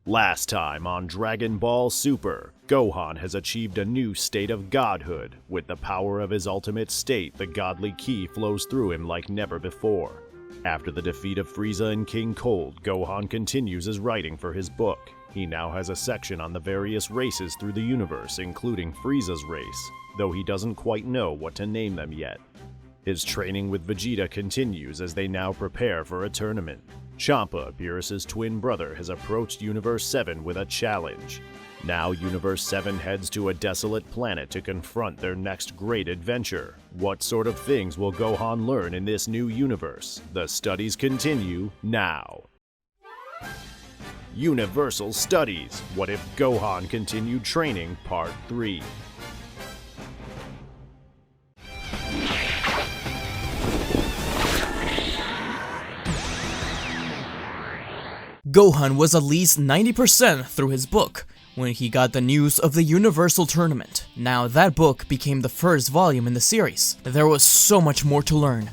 Last time on Dragon Ball Super, Gohan has achieved a new state of godhood. With the power of his ultimate state, the godly ki flows through him like never before. After the defeat of Frieza and King Cold, Gohan continues his writing for his book. He now has a section on the various races through the universe, including Frieza's race, though he doesn't quite know what to name them yet. His training with Vegeta continues as they now prepare for a tournament. Champa, Beerus's twin brother, has approached Universe 7 with a challenge. Now Universe 7 heads to a desolate planet to confront their next great adventure. What sort of things will Gohan learn in this new universe? The studies continue now. Universal Studies. What if Gohan continued training? Part 3. Gohan was at least 90% through his book when he got the news of the Universal Tournament. Now that book became the first volume in the series. There was so much more to learn.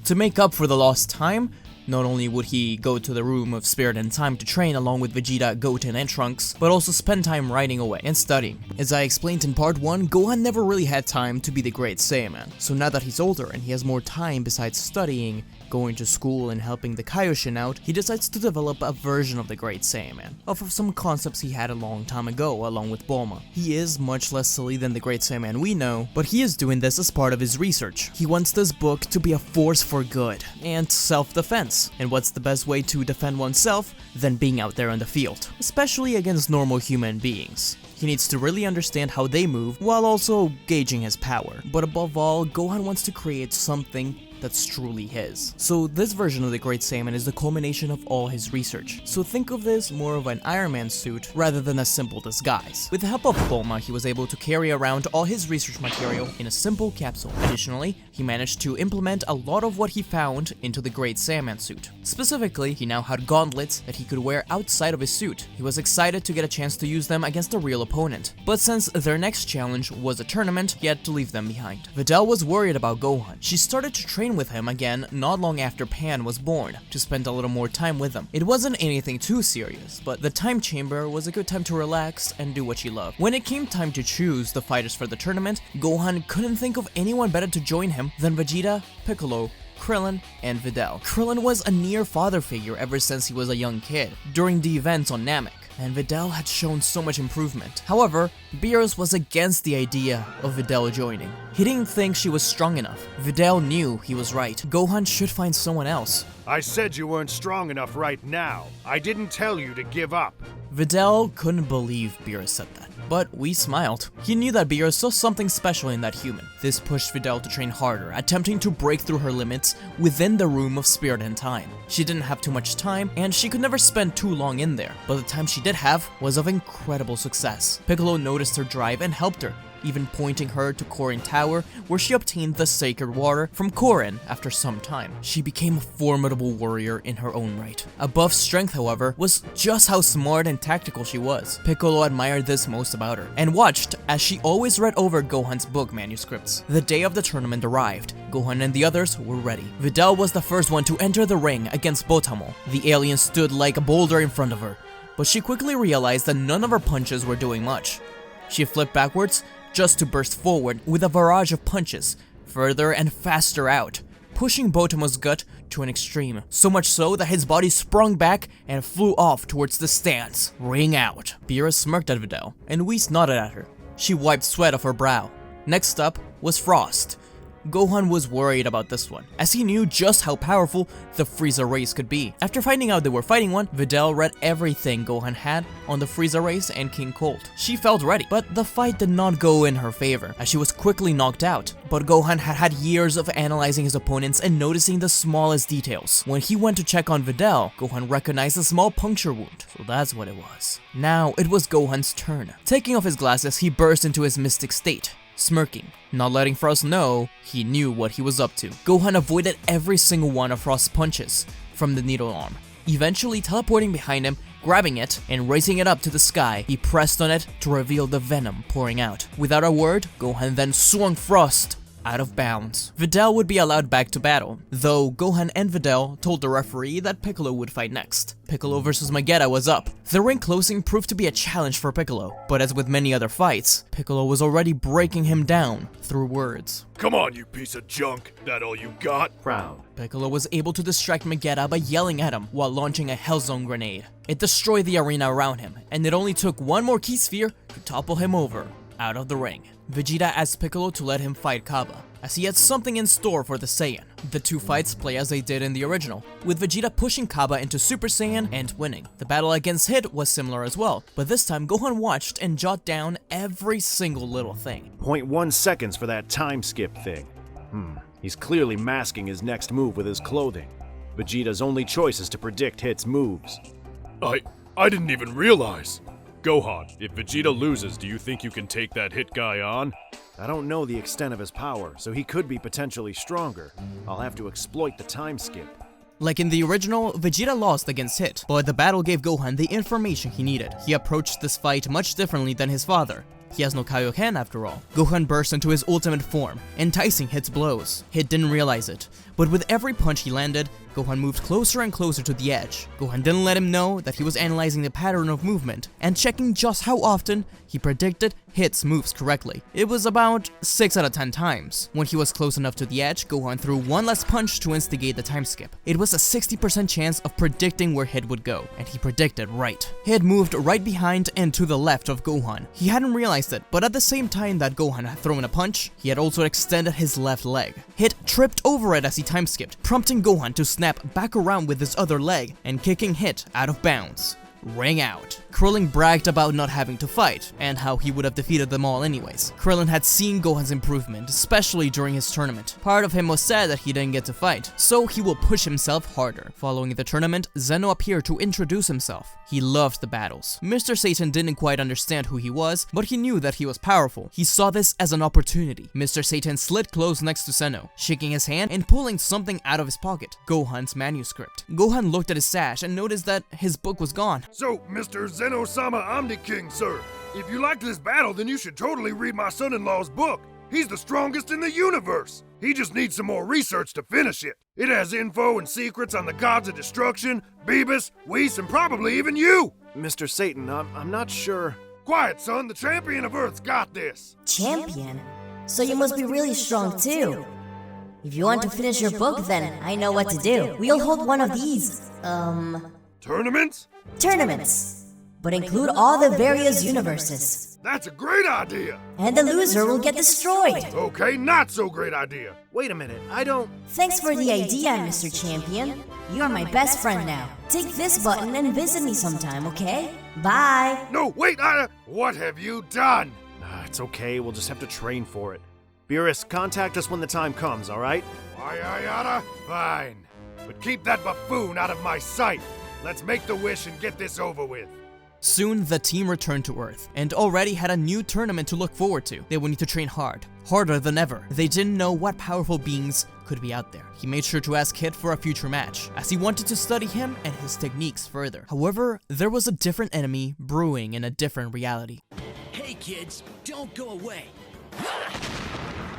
To make up for the lost time, not only would he go to the Room of Spirit and Time to train along with Vegeta, Goten, and Trunks, but also spend time writing away and studying. As I explained in part 1, Gohan never really had time to be the Great Salmon. So now that he's older and he has more time besides studying, going to school, and helping the Kaioshin out, he decides to develop a version of the Great Salmon, off of some concepts he had a long time ago along with Bulma. He is much less silly than the Great Salmon we know, but he is doing this as part of his research. He wants this book to be a force for good and self-defense. And what's the best way to defend oneself than being out there in the field, especially against normal human beings. He needs to really understand how they move while also gauging his power. But above all, Gohan wants to create something that's truly his. So this version of the Great Salmon is the culmination of all his research. So think of this more of an Iron Man suit rather than a simple disguise. With the help of Bulma, he was able to carry around all his research material in a simple capsule. Additionally, he managed to implement a lot of what he found into the Great Salmon suit. Specifically, he now had gauntlets that he could wear outside of his suit. He was excited to get a chance to use them against a real opponent. But since their next challenge was a tournament, he had to leave them behind. Videl was worried about Gohan. She started to train with him again not long after Pan was born, to spend a little more time with him. It wasn't anything too serious, but the time chamber was a good time to relax and do what she loved. When it came time to choose the fighters for the tournament, Gohan couldn't think of anyone better to join him than Vegeta, Piccolo, Krillin, and Videl. Krillin was a near father figure ever since he was a young kid, during the events on Namek, and Videl had shown so much improvement. However, Beerus was against the idea of Videl joining. He didn't think she was strong enough. Videl knew he was right. Gohan should find someone else. I said you weren't strong enough right now. I didn't tell you to give up. Videl couldn't believe Beerus said that, but we smiled. He knew that Beerus saw something special in that human. This pushed Videl to train harder, attempting to break through her limits within the Room of Spirit and Time. She didn't have too much time, and she could never spend too long in there, but the time she did have was of incredible success. Piccolo noticed her drive and helped her, even pointing her to Korin Tower, where she obtained the sacred water from Korin after some time. She became a formidable warrior in her own right. Above strength, however, was just how smart and tactical she was. Piccolo admired this most about her, and watched as she always read over Gohan's book manuscripts. The day of the tournament arrived. Gohan and the others were ready. Videl was the first one to enter the ring against Botamo. The alien stood like a boulder in front of her, but she quickly realized that none of her punches were doing much. She flipped backwards, just to burst forward with a barrage of punches, further and faster out, pushing Botamo's gut to an extreme, so much so that his body sprung back and flew off towards the stands. Ring out. Beerus smirked at Videl, and Whis nodded at her. She wiped sweat off her brow. Next up was Frost. Gohan was worried about this one, as he knew just how powerful the Frieza race could be. After finding out they were fighting one, Videl read everything Gohan had on the Frieza race and King Cold. She felt ready, but the fight did not go in her favor, as she was quickly knocked out. But Gohan had had years of analyzing his opponents and noticing the smallest details. When he went to check on Videl, Gohan recognized a small puncture wound, so that's what it was. Now it was Gohan's turn. Taking off his glasses, he burst into his mystic state, smirking, not letting Frost know he knew what he was up to. Gohan avoided every single one of Frost's punches from the needle arm, eventually teleporting behind him, grabbing it, and raising it up to the sky. He pressed on it to reveal the venom pouring out. Without a word, Gohan then swung Frost out of bounds. Videl would be allowed back to battle, though Gohan and Videl told the referee that Piccolo would fight next. Piccolo versus Vegeta was up. The ring closing proved to be a challenge for Piccolo, but as with many other fights, Piccolo was already breaking him down through words. Come on, you piece of junk. That all you got? Frown. Piccolo was able to distract Vegeta by yelling at him while launching a Hellzone grenade. It destroyed the arena around him, and it only took one more Ki Sphere to topple him over, out of the ring. Vegeta asked Piccolo to let him fight Cabba, as he had something in store for the Saiyan. The two fights play as they did in the original, with Vegeta pushing Cabba into Super Saiyan and winning. The battle against Hit was similar as well, but this time Gohan watched and jotted down every single little thing. 0.1 seconds for that time skip thing. He's clearly masking his next move with his clothing. Vegeta's only choice is to predict Hit's moves. I didn't even realize. Gohan, if Vegeta loses, do you think you can take that Hit guy on? I don't know the extent of his power, so he could be potentially stronger. I'll have to exploit the time skip. Like in the original, Vegeta lost against Hit, but the battle gave Gohan the information he needed. He approached this fight much differently than his father. He has no Kaioken after all. Gohan burst into his ultimate form, enticing Hit's blows. Hit didn't realize it, but with every punch he landed, Gohan moved closer and closer to the edge. Gohan didn't let him know that he was analyzing the pattern of movement and checking just how often he predicted Hit's moves correctly. It was about 6 out of 10 times. When he was close enough to the edge, Gohan threw one last punch to instigate the time skip. It was a 60% chance of predicting where Hit would go, and he predicted right. Hit moved right behind and to the left of Gohan. He hadn't realized it, but at the same time that Gohan had thrown a punch, he had also extended his left leg. Hit tripped over it as he time skipped, prompting Gohan to snap back around with his other leg and kicking Hit out of bounds. Ring out. Krillin bragged about not having to fight, and how he would have defeated them all anyways. Krillin had seen Gohan's improvement, especially during his tournament. Part of him was sad that he didn't get to fight, so he will push himself harder. Following the tournament, Zeno appeared to introduce himself. He loved the battles. Mr. Satan didn't quite understand who he was, but he knew that he was powerful. He saw this as an opportunity. Mr. Satan slid close next to Zeno, shaking his hand and pulling something out of his pocket, Gohan's manuscript. Gohan looked at his sash and noticed that his book was gone. So, Mr. Zeno-sama Omni-King, sir, if you liked this battle, then you should totally read my son-in-law's book. He's the strongest in the universe. He just needs some more research to finish it. It has info and secrets on the gods of destruction, Beavis, Whis, and probably even you. Mr. Satan, I'm not sure. Quiet, son. The champion of Earth's got this. Champion? So you must be really strong too. If you want to finish your book, then I know what to do. We'll hold one of these, Tournaments? tournaments. But include all the various universes. That's a great idea. And the loser will get destroyed. Okay, not so great idea. Wait a minute, I don't... Thanks for the idea, Mr. Champion. You're my best friend now. Take this button and visit me sometime, okay? Bye. No, wait, what have you done? It's okay, we'll just have to train for it. Beerus, contact us when the time comes, alright? Yada? Fine. But keep that buffoon out of my sight. Let's make the wish and get this over with. Soon, the team returned to Earth, and already had a new tournament to look forward to. They would need to train hard, harder than ever. They didn't know what powerful beings could be out there. He made sure to ask Hit for a future match, as he wanted to study him and his techniques further. However, there was a different enemy brewing in a different reality. Hey kids, don't go away.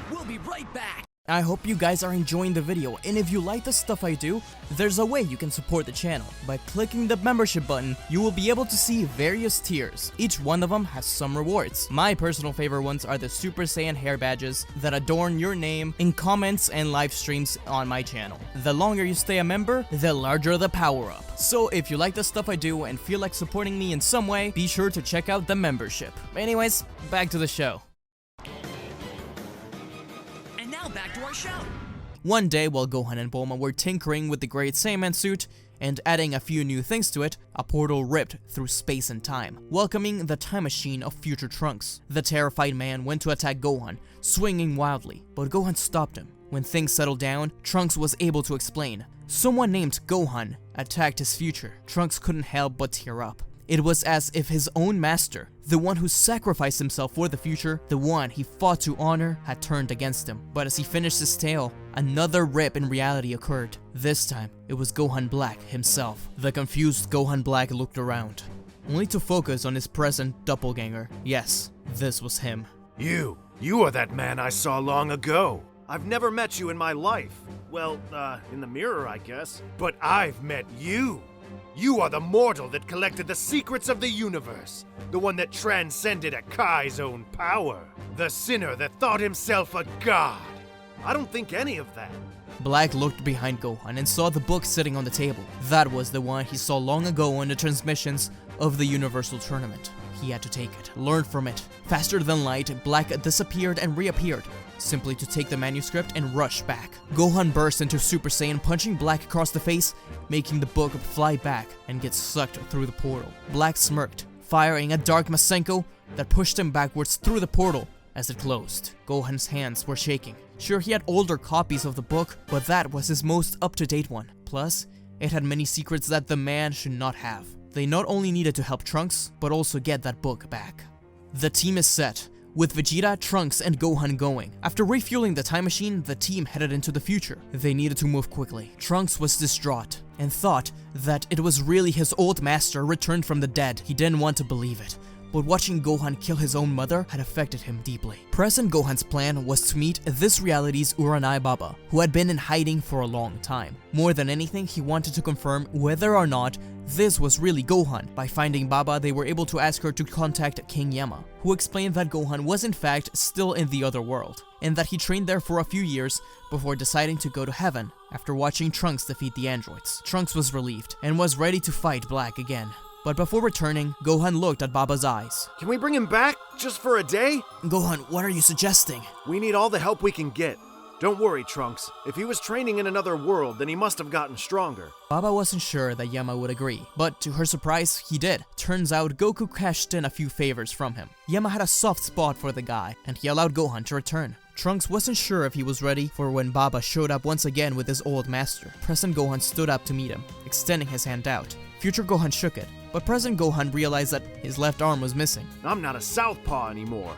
We'll be right back. I hope you guys are enjoying the video, and if you like the stuff I do, there's a way you can support the channel. By clicking the membership button, you will be able to see various tiers. Each one of them has some rewards. My personal favorite ones are the Super Saiyan hair badges that adorn your name in comments and live streams on my channel. The longer you stay a member, the larger the power up. So if you like the stuff I do and feel like supporting me in some way, be sure to check out the membership. Anyways, back to the show. Back to our show. One day, while Gohan and Bulma were tinkering with the Great Salmon suit and adding a few new things to it, a portal ripped through space and time, welcoming the time machine of future Trunks. The terrified man went to attack Gohan, swinging wildly, but Gohan stopped him. When things settled down, Trunks was able to explain. Someone named Gohan attacked his future. Trunks couldn't help but tear up. It was as if his own master, the one who sacrificed himself for the future, the one he fought to honor, had turned against him. But as he finished his tale, another rip in reality occurred. This time, it was Gohan Black himself. The confused Gohan Black looked around, only to focus on his present doppelganger. Yes, this was him. You are that man I saw long ago. I've never met you in my life. Well, in the mirror, I guess. But I've met you. You are the mortal that collected the secrets of the universe. The one that transcended Akai's own power. The sinner that thought himself a god. I don't think any of that. Black looked behind Gohan and saw the book sitting on the table. That was the one he saw long ago in the transmissions of the Universal Tournament. He had to take it, learn from it. Faster than light, Black disappeared and reappeared, simply to take the manuscript and rush back. Gohan burst into Super Saiyan, punching Black across the face, making the book fly back and get sucked through the portal. Black smirked, firing a Dark Masenko that pushed him backwards through the portal as it closed. Gohan's hands were shaking. Sure, he had older copies of the book, but that was his most up-to-date one. Plus, it had many secrets that the man should not have. They not only needed to help Trunks, but also get that book back. The team is set, with Vegeta, Trunks, and Gohan going. After refueling the time machine, the team headed into the future. They needed to move quickly. Trunks was distraught and thought that it was really his old master returned from the dead. He didn't want to believe it, but watching Gohan kill his own mother had affected him deeply. Present Gohan's plan was to meet this reality's Uranai Baba, who had been in hiding for a long time. More than anything, he wanted to confirm whether or not this was really Gohan. By finding Baba, they were able to ask her to contact King Yama, who explained that Gohan was in fact still in the other world, and that he trained there for a few years before deciding to go to heaven after watching Trunks defeat the androids. Trunks was relieved and was ready to fight Black again. But before returning, Gohan looked at Baba's eyes. Can we bring him back? Just for a day? Gohan, what are you suggesting? We need all the help we can get. Don't worry, Trunks. If he was training in another world, then he must have gotten stronger. Baba wasn't sure that Yama would agree, but to her surprise, he did. Turns out Goku cashed in a few favors from him. Yama had a soft spot for the guy, and he allowed Gohan to return. Trunks wasn't sure if he was ready for when Baba showed up once again with his old master. Present Gohan stood up to meet him, extending his hand out. Future Gohan shook it, but present Gohan realized that his left arm was missing. I'm not a southpaw anymore.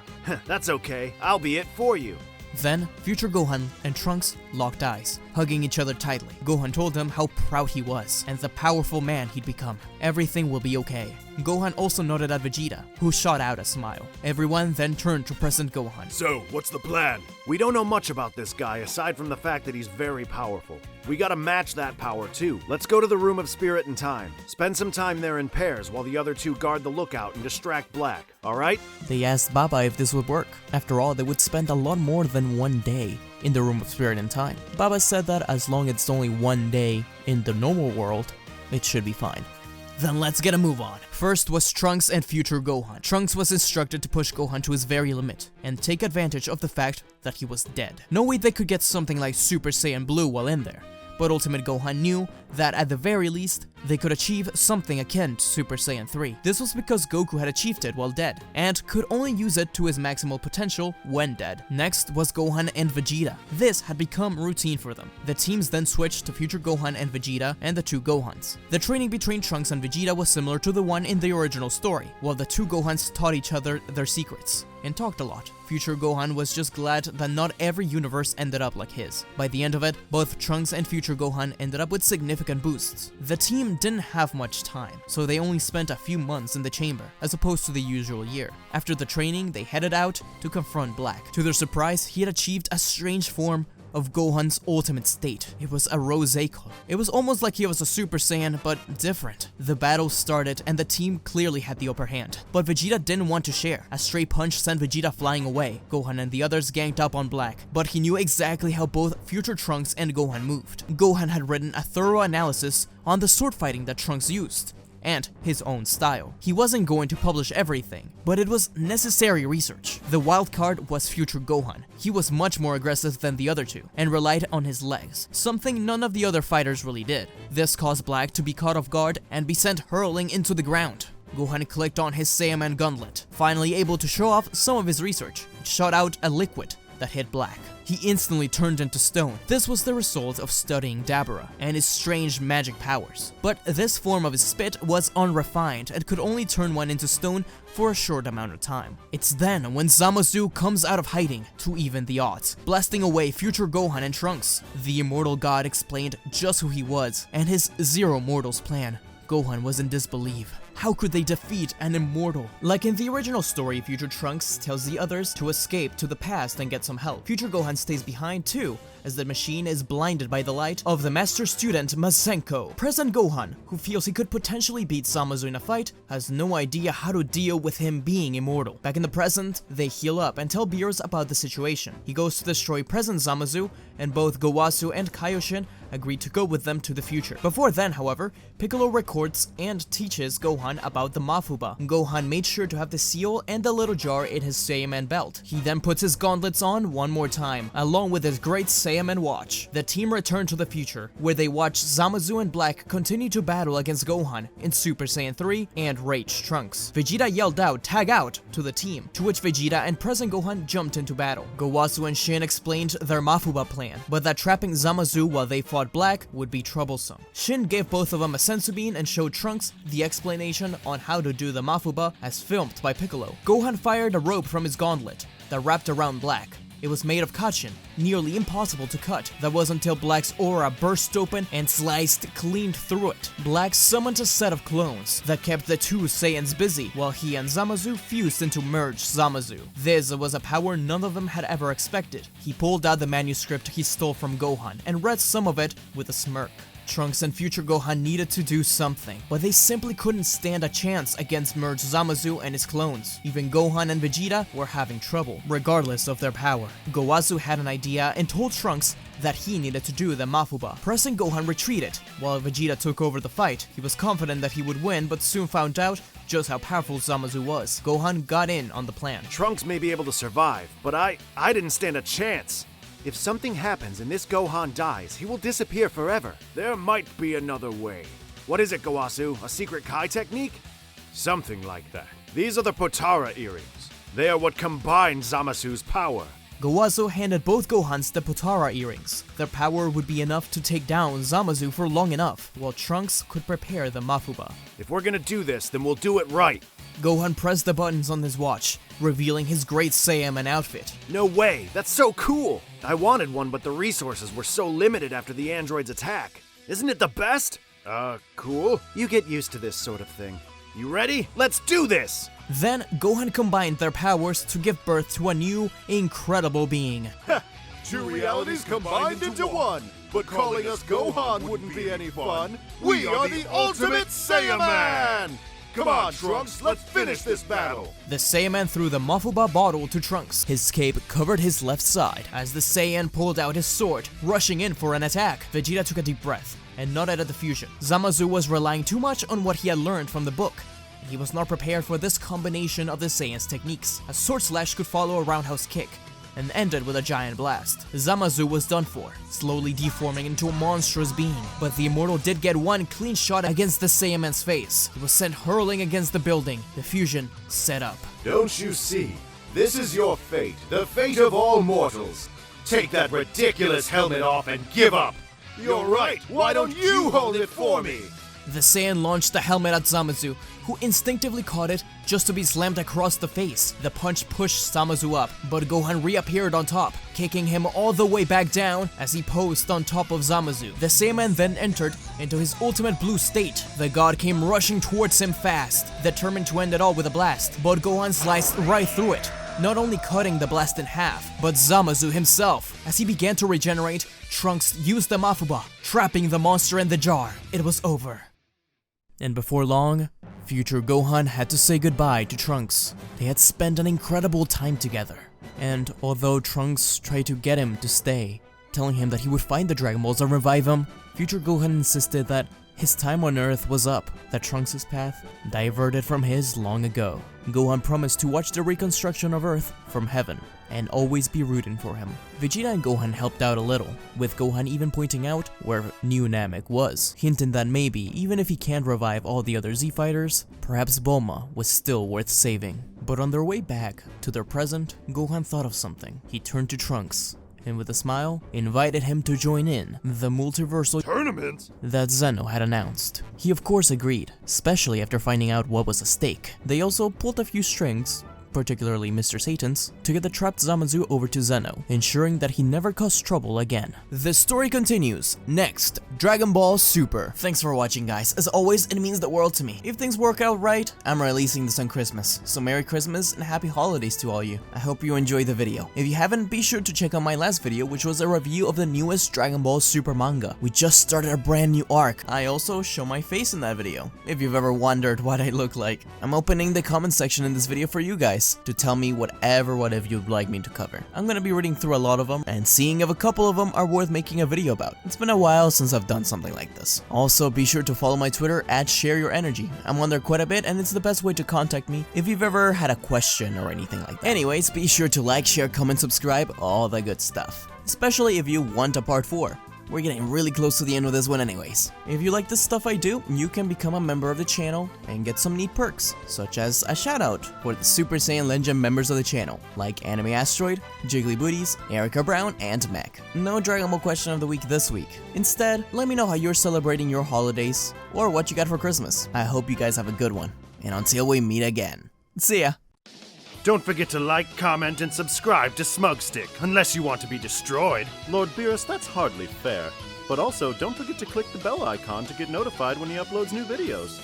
That's okay, I'll be it for you. Then, future Gohan and Trunks locked eyes, hugging each other tightly. Gohan told him how proud he was, and the powerful man he'd become. Everything will be okay. Gohan also nodded at Vegeta, who shot out a smile. Everyone then turned to present Gohan. So, what's the plan? We don't know much about this guy, aside from the fact that he's very powerful. We gotta match that power too. Let's go to the Room of Spirit and Time. Spend some time there in pairs while the other two guard the lookout and distract Black, alright? They asked Baba if this would work. After all, they would spend a lot more than one day in the Room of Spirit and Time. Baba said that as long as it's only one day in the normal world, it should be fine. Then let's get a move on. First was Trunks and future Gohan. Trunks was instructed to push Gohan to his very limit and take advantage of the fact that he was dead. No way they could get something like Super Saiyan Blue while in there. But Ultimate Gohan knew that at the very least, they could achieve something akin to Super Saiyan 3. This was because Goku had achieved it while dead, and could only use it to his maximal potential when dead. Next was Gohan and Vegeta. This had become routine for them. The teams then switched to future Gohan and Vegeta and the two Gohans. The training between Trunks and Vegeta was similar to the one in the original story, while the two Gohans taught each other their secrets and talked a lot. Future Gohan was just glad that not every universe ended up like his. By the end of it, both Trunks and future Gohan ended up with significant boosts. The team didn't have much time, so they only spent a few months in the chamber, as opposed to the usual year. After the training, they headed out to confront Black. To their surprise, he had achieved a strange form of Gohan's ultimate state. It was a rosé color. It was almost like he was a Super Saiyan, but different. The battle started, and the team clearly had the upper hand. But Vegeta didn't want to share. A stray punch sent Vegeta flying away. Gohan and the others ganged up on Black, but he knew exactly how both future Trunks and Gohan moved. Gohan had written a thorough analysis on the sword fighting that Trunks used, and his own style. He wasn't going to publish everything, but it was necessary research. The wild card was future Gohan. He was much more aggressive than the other two, and relied on his legs, something none of the other fighters really did. This caused Black to be caught off guard and be sent hurling into the ground. Gohan clicked on his Saiyaman gauntlet, finally able to show off some of his research. It shot out a liquid that hit Black. He instantly turned into stone. This was the result of studying Dabura and his strange magic powers. But this form of his spit was unrefined and could only turn one into stone for a short amount of time. It's then when Zamasu comes out of hiding to even the odds, blasting away future Gohan and Trunks. The immortal god explained just who he was and his Zero Mortals plan. Gohan was in disbelief. How could they defeat an immortal? Like in the original story, Future Trunks tells the others to escape to the past and get some help. Future Gohan stays behind too, as the machine is blinded by the light of the master student Masenko. Present Gohan, who feels he could potentially beat Zamasu in a fight, has no idea how to deal with him being immortal. Back in the present, they heal up and tell Beerus about the situation. He goes to destroy present Zamasu, and both Gowasu and Kaioshin agree to go with them to the future. Before then, however, Piccolo records and teaches Gohan about the Mafuba. Gohan made sure to have the seal and the little jar in his Saiyaman belt. He then puts his gauntlets on one more time, along with his Great Salmon watch. The team return to the future, where they watch Zamasu and Black continue to battle against Gohan in Super Saiyan 3 and Rage Trunks. Vegeta yelled out, "Tag out!" to the team, to which Vegeta and present Gohan jumped into battle. Gowasu and Shin explained their Mafuba plan, but that trapping Zamasu while they fought Black would be troublesome. Shin gave both of them a senzu bean and showed Trunks the explanation on how to do the Mafuba as filmed by Piccolo. Gohan fired a rope from his gauntlet that wrapped around Black. It was made of kachin, nearly impossible to cut. That was until Black's aura burst open and sliced clean through it. Black summoned a set of clones that kept the two Saiyans busy, while he and Zamasu fused into merged Zamasu. This was a power none of them had ever expected. He pulled out the manuscript he stole from Gohan and read some of it with a smirk. Trunks and Future Gohan needed to do something, but they simply couldn't stand a chance against merged Zamasu and his clones. Even Gohan and Vegeta were having trouble, regardless of their power. Gowasu had an idea and told Trunks that he needed to do the Mafuba. Pressing Gohan retreated, while Vegeta took over the fight. He was confident that he would win, but soon found out just how powerful Zamasu was. Gohan got in on the plan. Trunks may be able to survive, but I didn't stand a chance. If something happens and this Gohan dies, he will disappear forever. There might be another way. What is it, Gowasu? A secret Kai technique? Something like that. These are the Potara earrings. They are what combine Zamasu's power. Gowasu handed both Gohans the Potara earrings. Their power would be enough to take down Zamasu for long enough, while Trunks could prepare the Mafuba. If we're gonna do this, then we'll do it right. Gohan pressed the buttons on his watch, revealing his Great Saiyaman outfit. No way! That's so cool! I wanted one, but the resources were so limited after the android's attack. Isn't it the best? Cool. You get used to this sort of thing. You ready? Let's do this! Then, Gohan combined their powers to give birth to a new, incredible being. Two realities combined into one. But calling us Gohan wouldn't be any fun. We are the Ultimate Saiyaman! Come on, Trunks, let's finish this battle! The Saiyaman threw the Mafuba bottle to Trunks. His cape covered his left side as the Saiyan pulled out his sword, rushing in for an attack. Vegeta took a deep breath and nodded at the fusion. Zamasu was relying too much on what he had learned from the book. He was not prepared for this combination of the Saiyan's techniques. A sword slash could follow a roundhouse kick, and ended with a giant blast. Zamasu was done for, slowly deforming into a monstrous being. But the immortal did get one clean shot against the Saiyaman's face. He was sent hurling against the building. The fusion set up. Don't you see? This is your fate, the fate of all mortals. Take that ridiculous helmet off and give up! You're right, why don't you hold it for me? The Saiyan launched the helmet at Zamasu, who instinctively caught it just to be slammed across the face. The punch pushed Zamasu up, but Gohan reappeared on top, kicking him all the way back down as he posed on top of Zamasu. The Saiyaman then entered into his ultimate blue state. The god came rushing towards him fast, determined to end it all with a blast, but Gohan sliced right through it, not only cutting the blast in half, but Zamasu himself. As he began to regenerate, Trunks used the Mafuba, trapping the monster in the jar. It was over. And before long, Future Gohan had to say goodbye to Trunks. They had spent an incredible time together. And although Trunks tried to get him to stay, telling him that he would find the Dragon Balls and revive him, Future Gohan insisted that his time on Earth was up, that Trunks' path diverted from his long ago. Gohan promised to watch the reconstruction of Earth from heaven and always be rooting for him. Vegeta and Gohan helped out a little, with Gohan even pointing out where New Namek was, hinting that maybe, even if he can't revive all the other Z-Fighters, perhaps Bulma was still worth saving. But on their way back to their present, Gohan thought of something. He turned to Trunks, and with a smile, invited him to join in the multiversal Tournament? that Zeno had announced. He of course agreed, especially after finding out what was at stake. They also pulled a few strings particularly Mr. Satan's, to get the trapped Zamazu over to Zeno, ensuring that he never caused trouble again. The story continues. Next, Dragon Ball Super. Thanks for watching, guys. As always, it means the world to me. If things work out right, I'm releasing this on Christmas. So Merry Christmas and Happy Holidays to all you. I hope you enjoyed the video. If you haven't, be sure to check out my last video, which was a review of the newest Dragon Ball Super manga. We just started a brand new arc. I also show my face in that video, if you've ever wondered what I look like. I'm opening the comment section in this video for you guys to tell me whatever you'd like me to cover. I'm gonna be reading through a lot of them and seeing if a couple of them are worth making a video about. It's been a while since I've done something like this. Also, be sure to follow my Twitter at @ShareYourEnergy. I'm on there quite a bit and it's the best way to contact me if you've ever had a question or anything like that. Anyways, be sure to like, share, comment, subscribe, all the good stuff. Especially if you want a part 4. We're getting really close to the end of this one anyways. If you like the stuff I do, you can become a member of the channel and get some neat perks, such as a shoutout for the Super Saiyan Legend members of the channel, like Anime Asteroid, Jiggly Booties, Erica Brown, and Mac. No Dragon Ball question of the week this week. Instead, let me know how you're celebrating your holidays, or what you got for Christmas. I hope you guys have a good one, and until we meet again, see ya! Don't forget to like, comment, and subscribe to SmugStick, unless you want to be destroyed. Lord Beerus, that's hardly fair. But also, don't forget to click the bell icon to get notified when he uploads new videos.